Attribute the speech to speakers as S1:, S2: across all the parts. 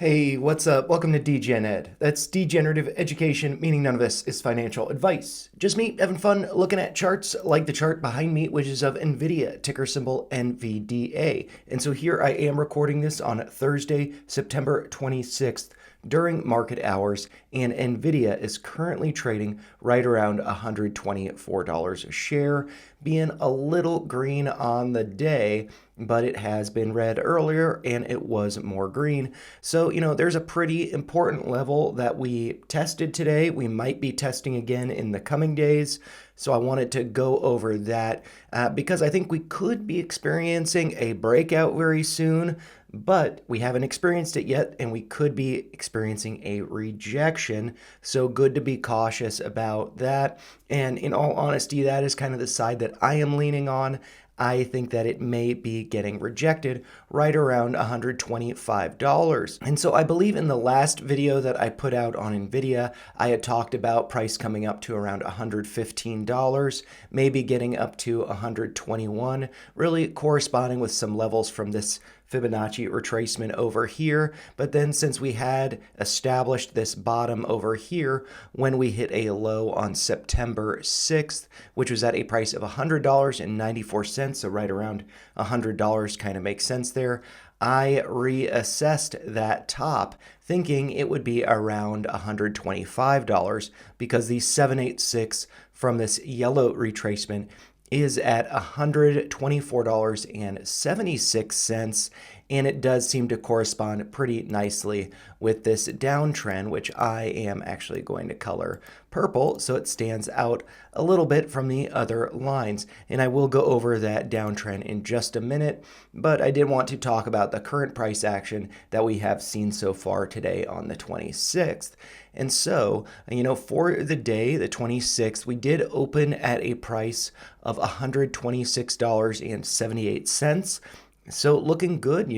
S1: Hey, what's up? Welcome to DGen Ed. That's degenerative education, meaning none of this is financial advice. Just me having fun looking at charts like the chart behind me, which is of Nvidia, ticker symbol NVDA. And so here I am recording this on Thursday, September 26th during market hours, and Nvidia is currently trading right around $124 a share, being a little green on the day, but it has been red earlier and it was more green. So, there's a pretty important level that we tested today. We might be testing again in the coming days. So, I wanted to go over that because I think we could be experiencing a breakout very soon, but we haven't experienced it yet, and we could be experiencing a rejection. So, good to be cautious about that. And in all honesty, that is kind of the side that I am leaning on. I think that it may be getting rejected right around $125. And so I believe in the last video that I put out on Nvidia, I had talked about price coming up to around $115, maybe getting up to $121, really corresponding with some levels from this Fibonacci retracement over here. But then since we had established this bottom over here when we hit a low on September 6th, which was at a price of $100.94, so right around $100 kind of makes sense there, I reassessed that top thinking it would be around $125 because the 786 from this yellow retracement is at $124.76, and it does seem to correspond pretty nicely with this downtrend, which I am actually going to color purple so it stands out a little bit from the other lines. And I will go over that downtrend in just a minute, but I did want to talk about the current price action that we have seen so far today on the 26th. And so, for the day, the 26th, we did open at a price of $126.78. So looking good,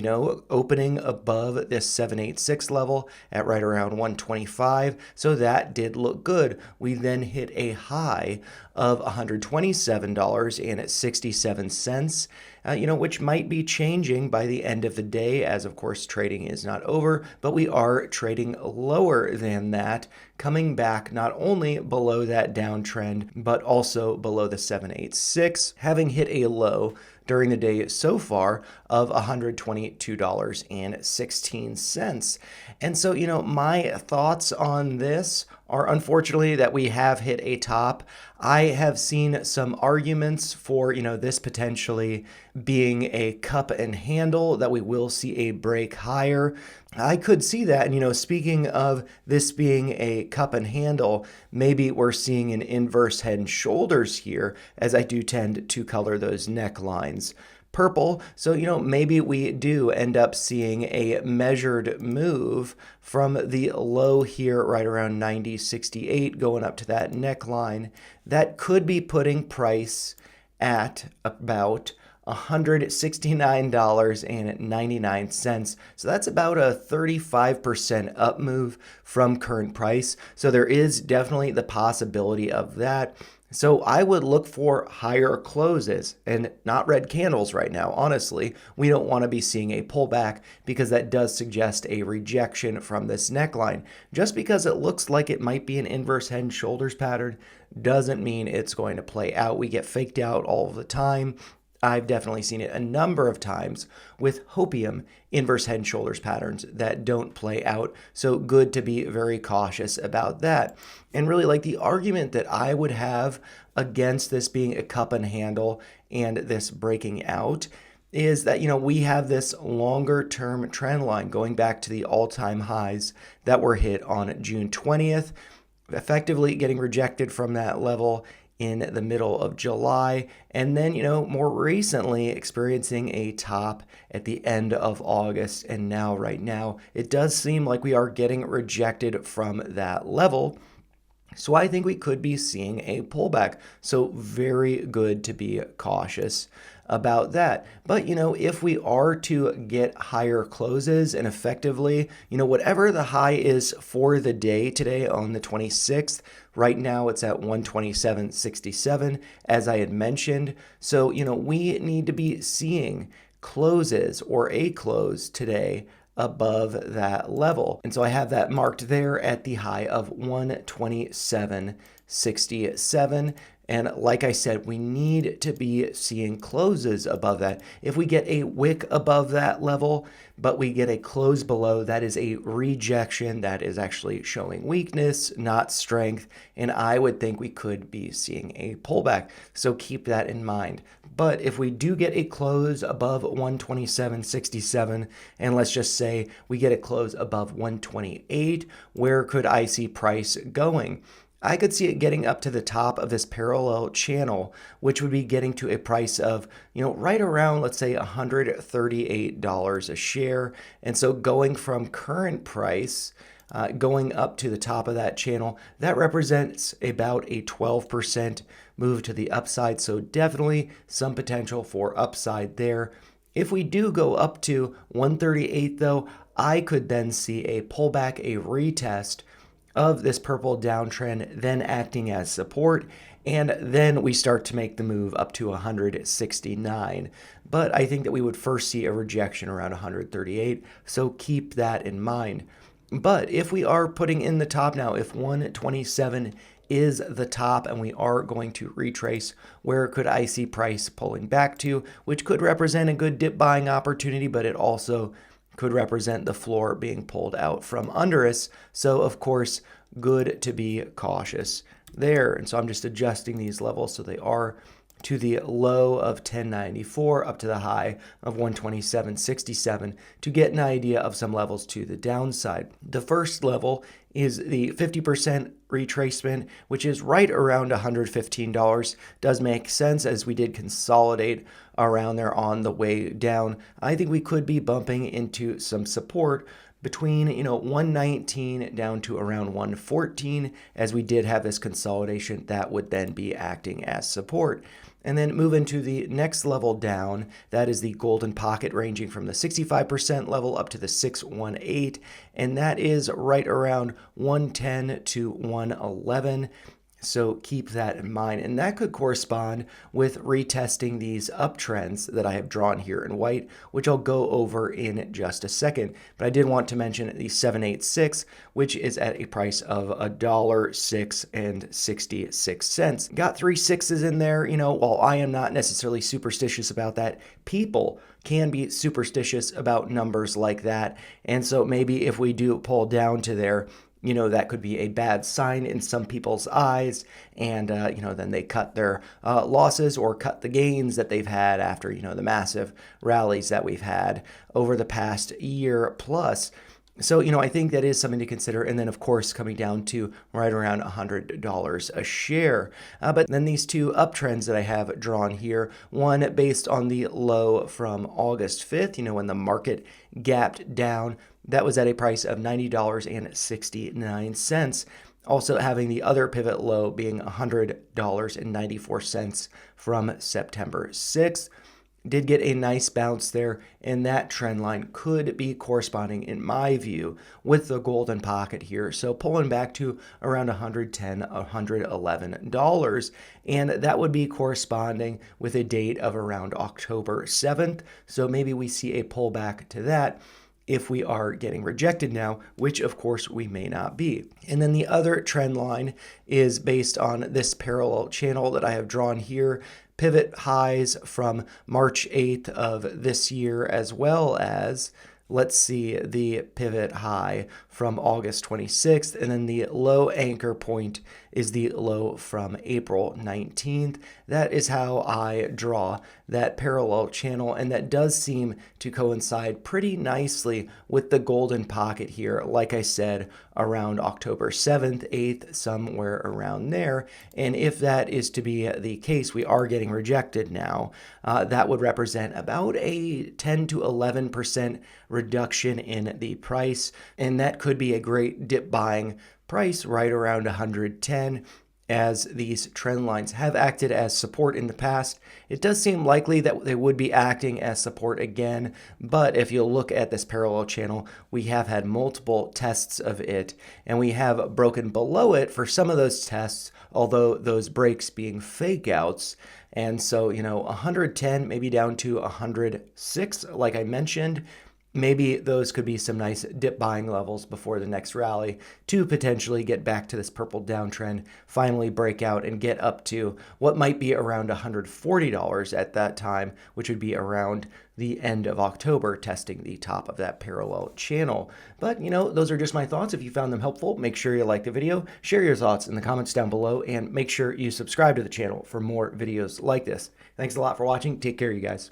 S1: opening above this 786 level at right around 125. So that did look good. We then hit a high of $127.67, which might be changing by the end of the day, as of course trading is not over, but we are trading lower than that, coming back not only below that downtrend, but also below the 786, having hit a low during the day so far of $122.16. And so, my thoughts on this are unfortunately that we have hit a top. I have seen some arguments for, this potentially being a cup and handle, that we will see a break higher. I could see that. And, speaking of this being a cup and handle, maybe we're seeing an inverse head and shoulders here, as I do tend to color those necklines purple. So, maybe we do end up seeing a measured move from the low here right around 90.68 going up to that neckline. That could be putting price at about $169.99. So that's about a 35% up move from current price. So there is definitely the possibility of that. So I would look for higher closes and not red candles right now. Honestly, we don't want to be seeing a pullback because that does suggest a rejection from this neckline. Just because it looks like it might be an inverse head and shoulders pattern doesn't mean it's going to play out. We get faked out all of the time. I've definitely seen it a number of times with hopium inverse head and shoulders patterns that don't play out. So good to be very cautious about that. And really, like, the argument that I would have against this being a cup and handle and this breaking out is that, we have this longer term trend line going back to the all-time highs that were hit on June 20th, effectively getting rejected from that level in the middle of July, and then, more recently experiencing a top at the end of August. And now, right now, it does seem like we are getting rejected from that level. So I think we could be seeing a pullback. So very good to be cautious about that. But, if we are to get higher closes and effectively, whatever the high is for the day today on the 26th, right now it's at 127.67, as I had mentioned. So, we need to be seeing closes or a close today above that level. And so I have that marked there at the high of 127.67. And like I said, we need to be seeing closes above that. If we get a wick above that level, but we get a close below, that is a rejection. That is actually showing weakness, not strength. And I would think we could be seeing a pullback. So keep that in mind. But if we do get a close above 127.67, and let's just say we get a close above 128, where could I see price going? I could see it getting up to the top of this parallel channel, which would be getting to a price of, right around, let's say, $138 a share. And so going from current price, going up to the top of that channel, that represents about a 12% move to the upside. So definitely some potential for upside there. If we do go up to 138, though, I could then see a pullback, a retest of this purple downtrend, then acting as support, and then we start to make the move up to 169. But I think that we would first see a rejection around 138, so keep that in mind. But if we are putting in the top now, if 127 is the top and we are going to retrace, where could I see price pulling back to, which could represent a good dip buying opportunity, but it also could represent the floor being pulled out from under us. So of course, good to be cautious there. And so I'm just adjusting these levels so they are to the low of 1094 up to the high of 127.67 to get an idea of some levels to the downside. The first level is the 50% retracement, which is right around $115. Does make sense as we did consolidate around there on the way down. I think we could be bumping into some support between 119 down to around 114, as we did have this consolidation that would then be acting as support. And then move into the next level down, that is the golden pocket ranging from the 65% level up to the 618, and that is right around 110 to 111. So keep that in mind. And that could correspond with retesting these uptrends that I have drawn here in white, which I'll go over in just a second. But I did want to mention the 786, which is at a price of $1.0666. Got 3 sixes in there. While I am not necessarily superstitious about that, people can be superstitious about numbers like that. And so maybe if we do pull down to there, that could be a bad sign in some people's eyes. And, then they cut their losses or cut the gains that they've had after, the massive rallies that we've had over the past year plus. So, I think that is something to consider. And then, of course, coming down to right around $100 a share. But then these two uptrends that I have drawn here, one based on the low from August 5th, when the market gapped down, that was at a price of $90.69. Also having the other pivot low being $100.94 from September 6th. Did get a nice bounce there, and that trend line could be corresponding, in my view, with the golden pocket here. So pulling back to around $110, $111, and that would be corresponding with a date of around October 7th. So maybe we see a pullback to that if we are getting rejected now, which of course we may not be. And then the other trend line is based on this parallel channel that I have drawn here, pivot highs from March 8th of this year, as well as, let's see, the pivot high from August 26th, and then the low anchor point is the low from April 19th. That is how I draw that parallel channel, and that does seem to coincide pretty nicely with the golden pocket here, like I said, around October 7th, 8th, somewhere around there. And if that is to be the case, we are getting rejected now. That would represent about a 10 to 11% reduction in the price, and that could be a great dip buying price right around 110, as these trend lines have acted as support in the past. It does seem likely that they would be acting as support again, but if you look at this parallel channel, we have had multiple tests of it, and we have broken below it for some of those tests, although those breaks being fake outs. And so, 110 maybe down to 106, like I mentioned, maybe those could be some nice dip buying levels before the next rally to potentially get back to this purple downtrend, finally break out and get up to what might be around $140 at that time, which would be around the end of October, testing the top of that parallel channel. But, those are just my thoughts. If you found them helpful, make sure you like the video, share your thoughts in the comments down below, and make sure you subscribe to the channel for more videos like this. Thanks a lot for watching. Take care, you guys.